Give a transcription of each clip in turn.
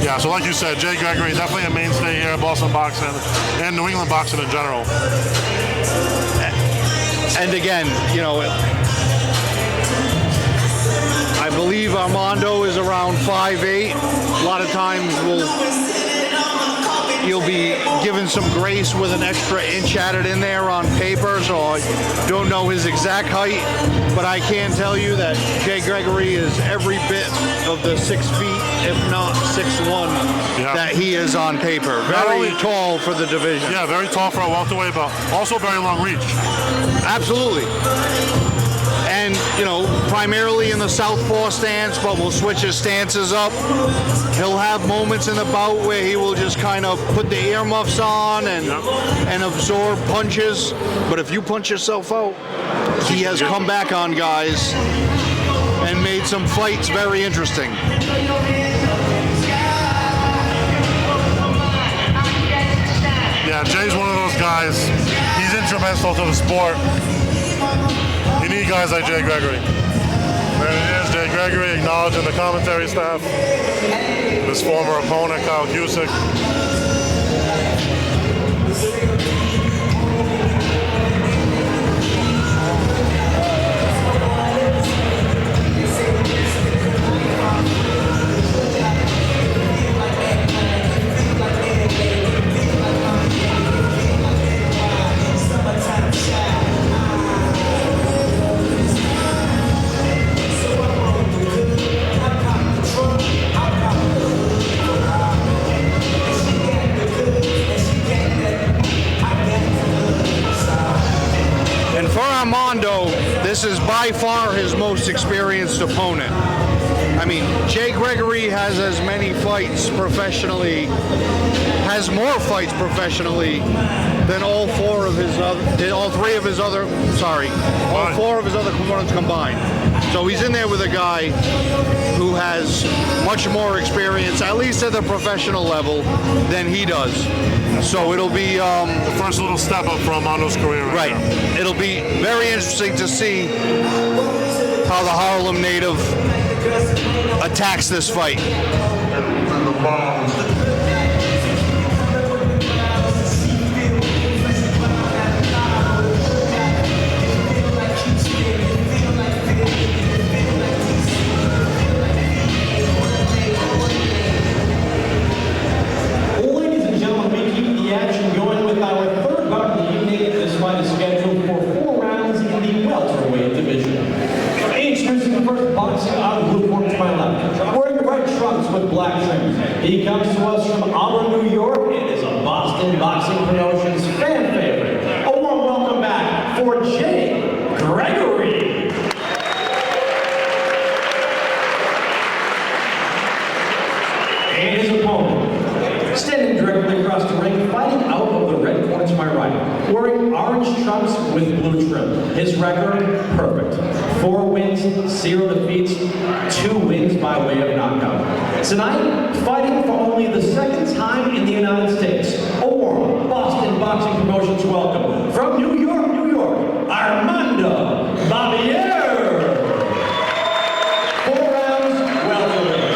Yeah, so like you said, Jay Gregory, definitely a mainstay here at Boston Boxing and New England Boxing in general. And again, you know, I believe Armando is around 5'8". A lot of times you'll be given some grace with an extra inch added in there on paper, so I don't know his exact height, but I can tell you that Jay Gregory is every bit of the 6 feet, if not 6'1", that he is on paper. Very tall for the division. Yeah, very tall for a welterweight, but also very long reach. Absolutely. And, you know, primarily in the southpaw stance, but will switch his stances up. He'll have moments in the bout where he will just kind of put the earmuffs on and absorb punches. But if you punch yourself out, he has come back on guys and made some fights very interesting. Yeah, Jay's one of those guys. He's instrumental to the sport. You need guys like Jay Gregory. There it is, Jay Gregory acknowledging the commentary staff. His former opponent, Kyle Cusick. Armando, this is by far his most experienced opponent. I mean, Jay Gregory has as many fights professionally, has more fights professionally than all four of his other components combined. So he's in there with a guy who has much more experience, at least at the professional level, than he does. So it'll be the first little step up for Armando's career. Right. It'll be very interesting to see how the Harlem native attacks this fight. He comes to us from Armando, New York, and is a Boston Boxing Promotions fan favorite. A warm welcome back for Jay Gregory. And his opponent, standing directly across the ring, fighting out of the red corner to my right, wearing orange trunks with blue trim. His record, perfect. 4 wins, 0 defeats, 2 wins by way of knockout. Tonight, fighting for only the 2nd time in the United States, a warm Boston Boxing Promotions welcome from New York, New York, Armando Barbier. 4 rounds, welterweight.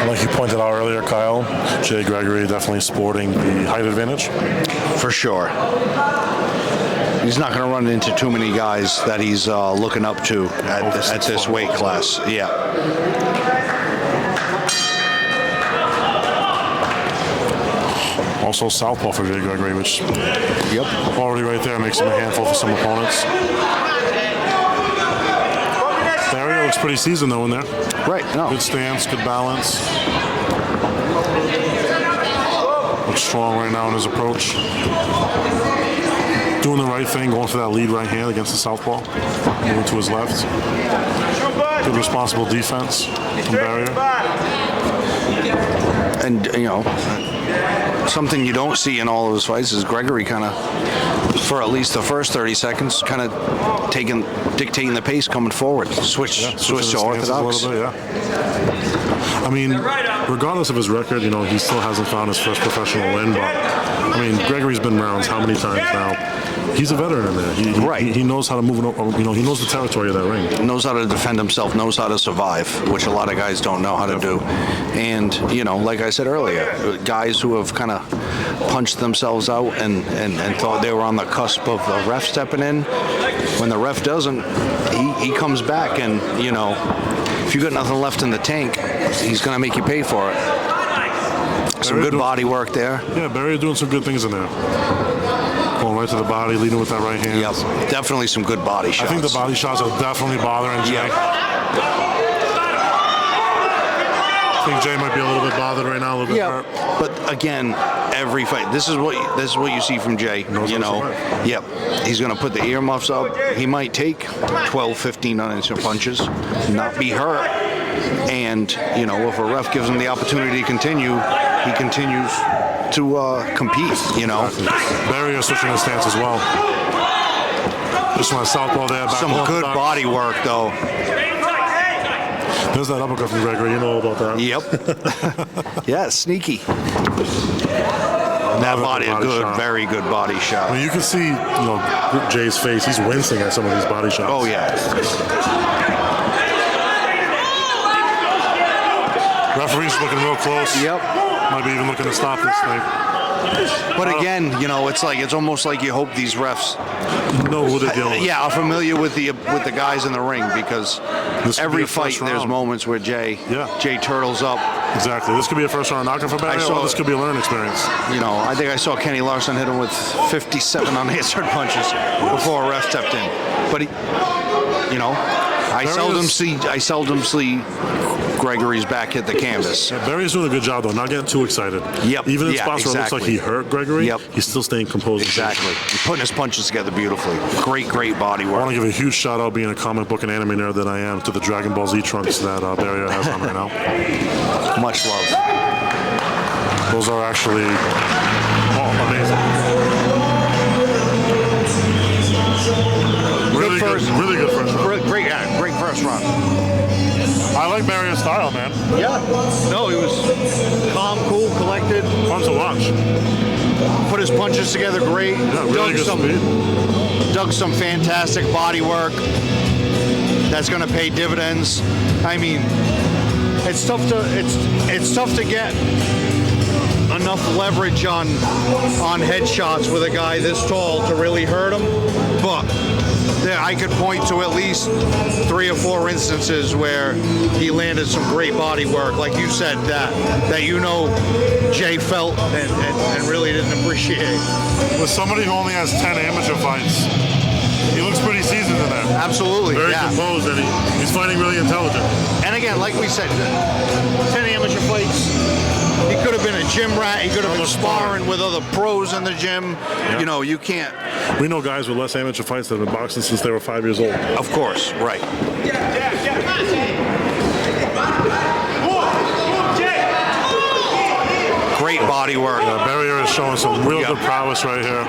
Like you pointed out earlier, Kyle, Jay Gregory definitely sporting the height advantage. For sure. He's not going to run into too many guys that he's looking up to at this weight class. Yeah. Also southpaw for Jay Gregory, which already right there makes him a handful for some opponents. Barrier looks pretty seasoned though in there. Right. No. Good stance, good balance. Looks strong right now in his approach. Doing the right thing, going for that lead right hand against the southpaw. Moving to his left. Good responsible defense from Barrier. And, you know, something you don't see in all of his fights is Gregory kind of, for at least the first 30 seconds, kind of dictating the pace coming forward. Switch to orthodox. I I mean, regardless of his record, you know, he still hasn't found his first professional win. But I mean, Gregory's been rounds how many times now? He's a veteran in there. He knows how to move. You know, he knows the territory of that ring. Knows how to defend himself. Knows how to survive, which a lot of guys don't know how to do. And you know, like I said earlier, guys who have kind of punched themselves out and thought they were on the cusp of a ref stepping in. When the ref doesn't, he comes back, and you know, if you got nothing left in the tank, he's going to make you pay for it. Some good body work there. Yeah, Barrier doing some good things in there. Going right to the body, leading with that right hand. Yep, definitely some good body shots. I think the body shots are definitely bothering Jay. Yep. I think Jay might be a little bit bothered right now, a little bit hurt. But again, every fight. This is what you see from Jay. You know, yep. He's going to put the earmuffs up. He might take 12, 15 unintentional punches, not be hurt. And you know, if a ref gives him the opportunity to continue, he continues to compete. You know, Barrier switching his stance as well. Just want to southpaw there. Back some good body work though. There's that uppercut from Gregory. You know about that. Yep. Yeah, sneaky. That body good, shot. Very good body shot. I mean, you can see, you know, Jay's face. He's wincing at some of these body shots. Oh yeah. Referee's looking real close. Yep. Might be even looking to stop this thing. But again, you know, it's almost like you hope these refs know who they're dealing with. Yeah, are familiar with the guys in the ring, because every fight there's moments where Jay turtles up. Exactly. This could be a first round knockout for Barrier, or this could be a learning experience. You know, I think I saw Kenny Larson hit him with 57 unanswered punches before a ref stepped in. But he, you know, I seldom see Gregory's back hit the canvas. Yeah, Barry's doing a good job though, not getting too excited. Yep. Even in spots where it looks like he hurt Gregory, he's still staying composed. Exactly. He's putting his punches together beautifully. Great body work. I want to give a huge shout out, being a comic book and anime nerd that I am, to the Dragon Ball Z trunks that Barrier has on right now. Much love. Those are actually amazing. Really good first round. Great first round. I like Barrier's style, man. Yeah. No, he was calm, cool, collected. Fun to watch. Put his punches together great. Yeah, really good speed. Dug some fantastic body work. That's going to pay dividends. I mean, it's tough to get enough leverage on headshots with a guy this tall to really hurt him, but I could point to at least 3 or 4 instances where he landed some great body work, like you said, that you know Jay felt and really didn't appreciate. With somebody who only has 10 amateur fights, he looks pretty seasoned in there. Absolutely, very composed, and he's fighting really intelligent. And again, like we said, 10 amateur fights. He could have been a gym rat. He could have been sparring with other pros in the gym. Yeah. You know, you can't. We know guys with less amateur fights that have been boxing since they were 5 years old. Of course, right. Great body work. Yeah, Barrier is showing some real good prowess right here.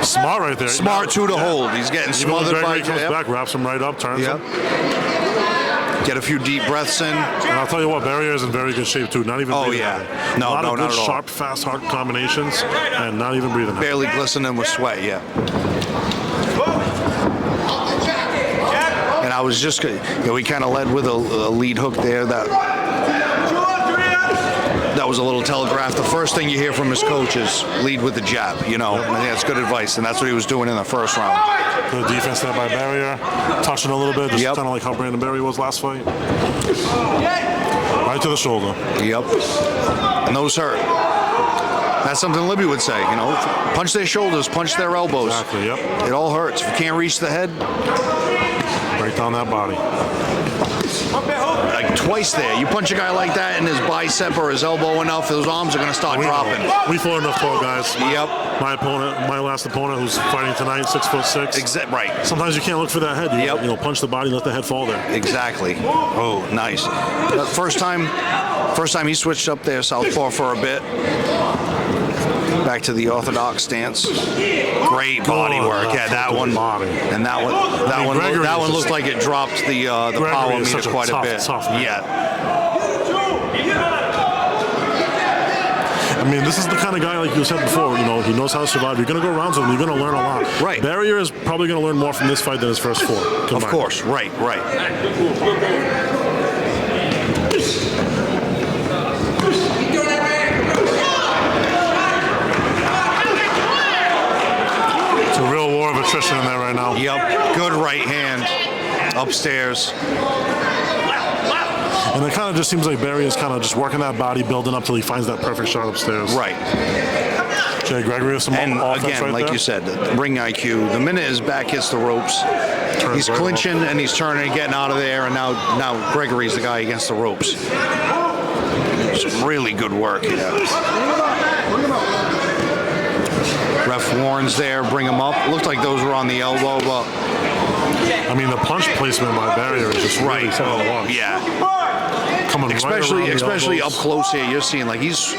Smart right there. Smart too to hold. He's getting smothered by. He comes back, wraps him right up, turns him. Get a few deep breaths in. And I'll tell you what, Barrier is in very good shape too. Not even breathing. A lot of good, sharp, fast, hard combinations, and not even breathing. Barely glistening with sweat, And I was just, we kind of led with a lead hook there that was a little telegraphed. The first thing you hear from his coach is lead with the jab, you know. I think that's good advice, and that's what he was doing in the first round. Good defense there by Barrier. Touching a little bit, just kind of like how Brandon Barry was last fight. Right to the shoulder. Yep. And those hurt. That's something Libby would say, you know. Punch their shoulders, punch their elbows. Exactly, yep. It all hurts. If you can't reach the head. Right down that body. Like twice there. You punch a guy like that in his bicep or his elbow enough, those arms are going to start dropping. We fought enough tall guys. Yep. My last opponent who's fighting tonight, 6'6". Right. Sometimes you can't look for that head. You know, punch the body, let the head fall there. Exactly. Oh, nice. First time he switched up there, southpaw for a bit. Back to the orthodox stance. Great body work. Yeah, that one. And that one looked like it dropped the power meter quite a bit. Tough man. Yeah. I mean, this is the kind of guy, like you said before, you know, he knows how to survive. You're going to go rounds with him. You're going to learn a lot. Right. Barrier is probably going to learn more from this fight than his first 4. Combined. Of course. Right. It's a real war of attrition in there right now. Yep. Good right hand upstairs. And it kind of just seems like Barry is kind of just working that body, building up till he finds that perfect shot upstairs. Right. Jay Gregory with some offense again, right like there. you said, ring IQ. The minute his back hits the ropes, he's clinching and he's turning and getting out of there. And now Gregory's the guy against the ropes. Some really good work here. Ref warns there, bring him up. Looked like those were on the elbow, but I mean, the punch placement by Barrier is just really something to watch. Yeah. Coming Especially right up close here, you're seeing like he's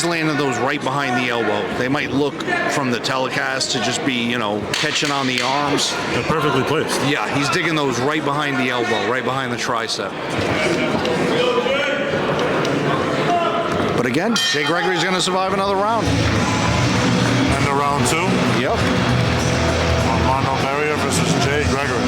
landing those right behind the elbow. They might look from the telecast to just be, you know, catching on the arms. They're perfectly placed. Yeah, he's digging those right behind the elbow, right behind the tricep. But again, Jay Gregory's going to survive another round. And the round 2. Yep. Armando Barrier versus Jay Gregory.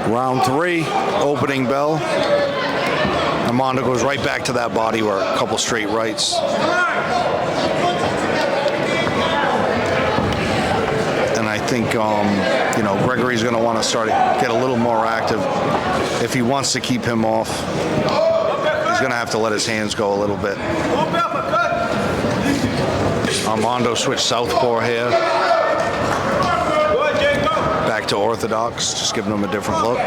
Round 3, opening bell. Armando goes right back to that body work, a couple straight rights. And I think, you know, Gregory's going to want to get a little more active. If he wants to keep him off, he's going to have to let his hands go a little bit. Armando switched southpaw here. Back to orthodox, just giving him a different look.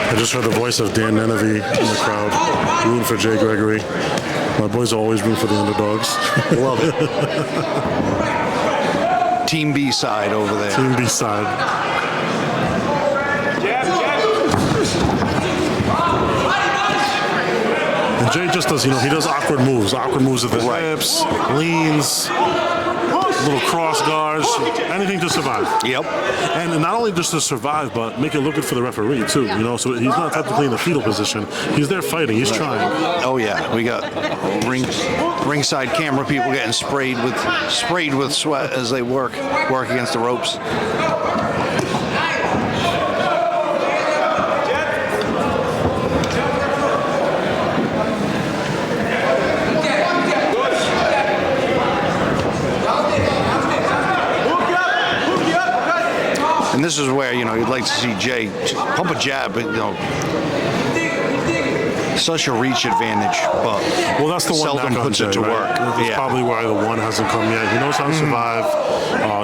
I just heard the voice of Dan Nenevy in the crowd, rooting for Jay Gregory. My boys always root for the underdogs. Love it. Team B side over there. Team B side. And Jay just does, you know, he does awkward moves with his hips, leans, little cross guards, anything to survive. Yep. And not only just to survive, but make it look good for the referee too. You know, so he's not technically in the fetal position. He's there fighting. He's trying. Oh yeah, we got ringside camera people getting sprayed with sweat as they work against the ropes. And this is where, you know, you'd like to see Jay pump a jab, but, you know, such a reach advantage, but well, that's the one seldom puts it to work. That's probably why the one hasn't come yet. He knows how to survive.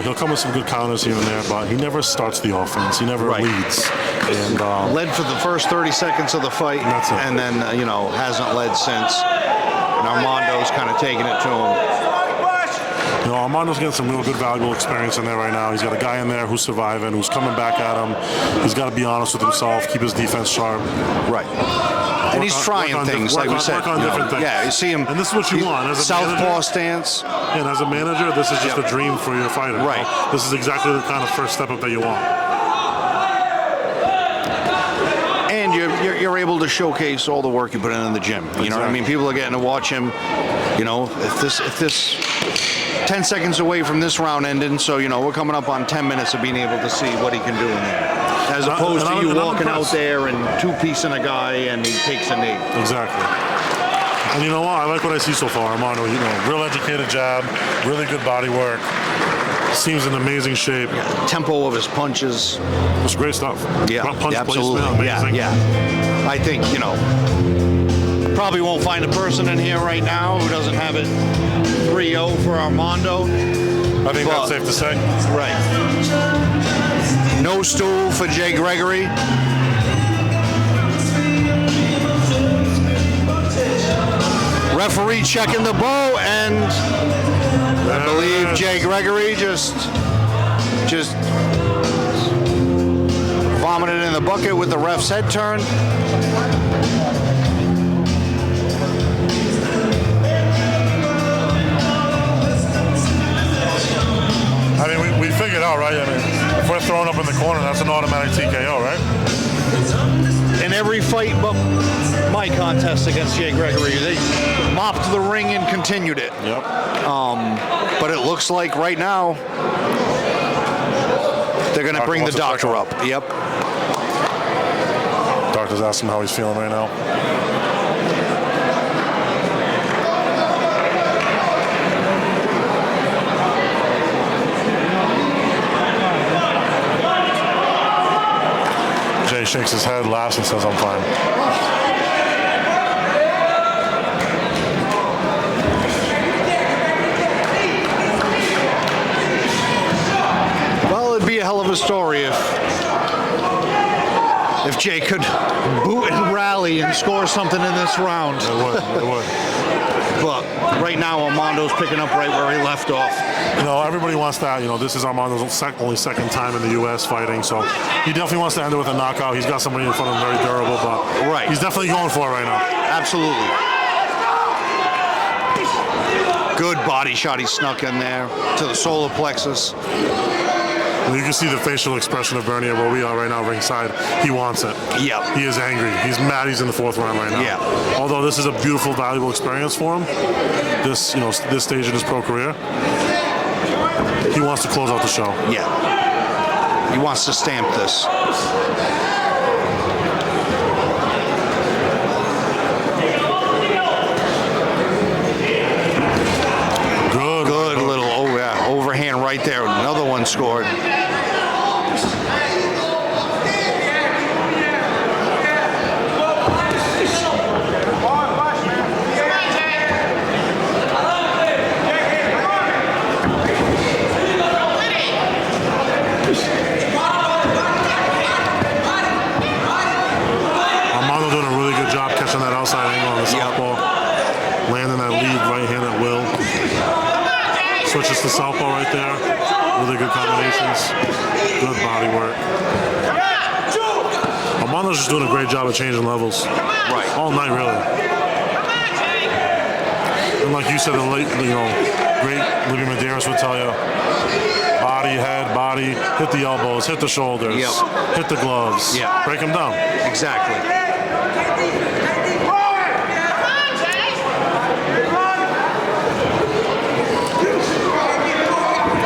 He'll come with some good counters here and there, but he never starts the offense. He never leads. And led for the first 30 seconds of the fight, and then, you know, hasn't led since. And Armando's kind of taking it to him. You know, Armando's getting some real good, valuable experience in there right now. He's got a guy in there who's surviving, who's coming back at him. He's got to be honest with himself, keep his defense sharp. Right. And he's trying things, like we said. Work on different things. Yeah, you see him. And this is what you want as a southpaw manager. stance. And as a manager, this is just a dream for your fighter. Right. This is exactly the kind of first step up that you want. And you're able to showcase all the work you put in the gym. You know what I mean? People are getting to watch him. You know, if this 10 seconds away from this round ending, so you know we're coming up on 10 minutes of being able to see what he can do in there, as opposed to you walking out there and two-piecing a guy and he takes a knee. Exactly. And you know what? I like what I see so far, Armando. You know, real educated jab, really good body work. Seems in amazing shape. Tempo of his punches. It's great stuff. Yeah, Punch absolutely. placement, amazing. Yeah. I think, you know, probably won't find a person in here right now who doesn't have it 3-0 for Armando. I think that's safe to say. Right. No stool for Jay Gregory. Referee checking the bow, and I believe Jay Gregory just vomited in the bucket with the ref's head turn. I mean, we figured out, right? I mean, if we're thrown up in the corner, that's an automatic TKO, right? In every fight but my contest against Jay Gregory, they mopped the ring and continued it. Yep. But it looks like right now they're going to bring the doctor up. Yep. Doctor's asking how he's feeling right now. Jay shakes his head, laughs, and says, "I'm fine." Well, it'd be a hell of a story if Jay could boot and rally and score something in this round. It would. But right now, Armando's picking up right where he left off. You know, everybody wants that. You know, this is Armando's only second time in the U.S. fighting, so he definitely wants to end it with a knockout. He's got somebody in front of him very durable, but he's definitely going for it right now. Absolutely. Good body shot he snuck in there to the solar plexus. And you can see the facial expression of Barbier where we are right now ringside. He wants it. Yeah. He is angry. He's mad he's in the fourth round right now. Yeah. Although this is a beautiful, valuable experience for him, this stage in his pro career, he wants to close out the show. Yeah. He wants to stamp this. Good little overhand right there. Another one scored. Armando doing a really good job catching that outside angle on the southpaw. Landing that lead right hand at will. Switches to southpaw right there. Really good combinations. Good body work. Armando's just doing a great job of changing levels. Right. All night, really. And like you said, great Libby Medeiros would tell you, body, head, body, hit the elbows, hit the shoulders, hit the gloves, break them down. Exactly.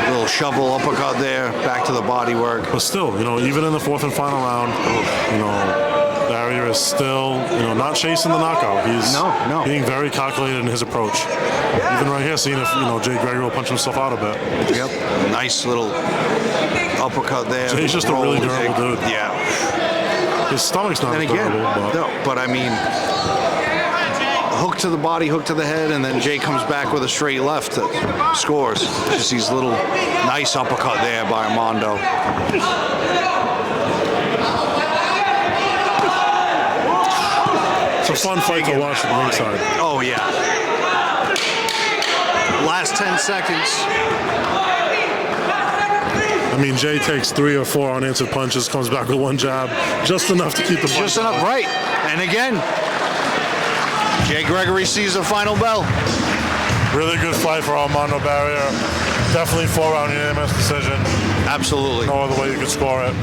Little shovel uppercut there, back to the body work. But still, even in the fourth and final round, Barbier is still, not chasing the knockout. He's being very calculated in his approach. Even right here, seeing if, Jay Gregory will punch himself out a bit. Yep. Nice little uppercut there. Jay's just a really durable dude. Yeah. His stomach's not durable, but I mean, hook to the body, hook to the head, and then Jay comes back with a straight left that scores. Just these little nice uppercut there by Armando. It's a fun fight to watch at ringside. Oh, yeah. Last 10 seconds. I mean, Jay takes 3 or 4 unanswered punches, comes back with one jab, just enough to keep the fight. Just enough, right. And again, Jay Gregory sees the final bell. Really good fight for Armando Barbier. Definitely 4-round unanimous decision. Absolutely. No other way you could score it.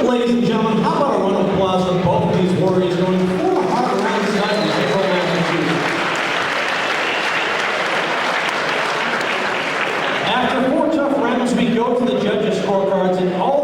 Ladies and gentlemen, how about a round of applause for both of these warriors going 4 hard rounds tonight in April, Massachusetts. After 4 tough rounds, we go to the judges' scorecards, and all